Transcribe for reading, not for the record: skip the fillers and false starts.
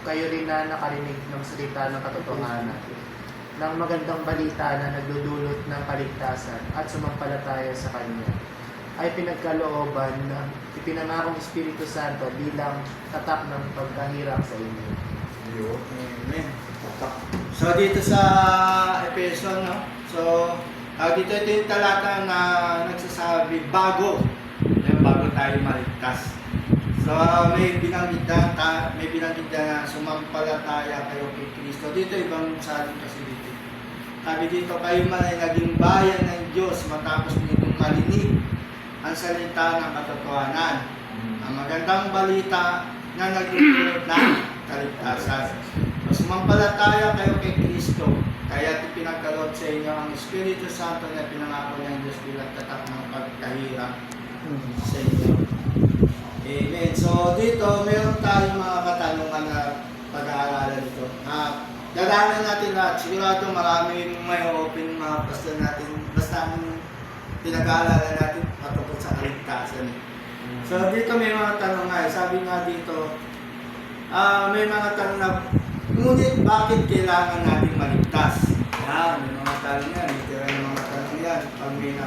Kayo rin na nakarinig ng salita ng katotohanan, ng magandang balita na nagdudulot ng kaligtasan at sumampalataya sa Kanya, ay pinagkalooban ng ipinangakong Espiritu Santo bilang tatak ng pagkahirap sa inyo. Amen. So dito sa Efeso, no? So dito ito yung talata na nagsasabi bago tayo maligtas. So may binanggit na sumampalataya kayo kay Kristo. Dito ibang sabi kasi dito. Sabi dito, kayo man ay naging bayan ng Diyos matapos ninyong marinig ang salita ng katotohanan. Ang magandang balita na nagdudulot ng kaligtasan. So, sumampalataya kayo kay Kristo, kaya pinagkaloob sa inyo ang Espiritu Santo na pinangako ng Diyos bilang tatak ng pagkahirap sa inyo. Amen. So dito, meron tayong mga katanungan na pag-aaralan dito. Dalaman natin lahat. Sigurado marami may open mga pastor natin. Basta pinag-aaralan natin patungkol sa kaligtasan. So dito may mga tanong nga. Sabi nga dito, may mga tanong na, ngunit bakit kailangan natin maligtas? May mga tanong yan. May mga tanong yan. Pag may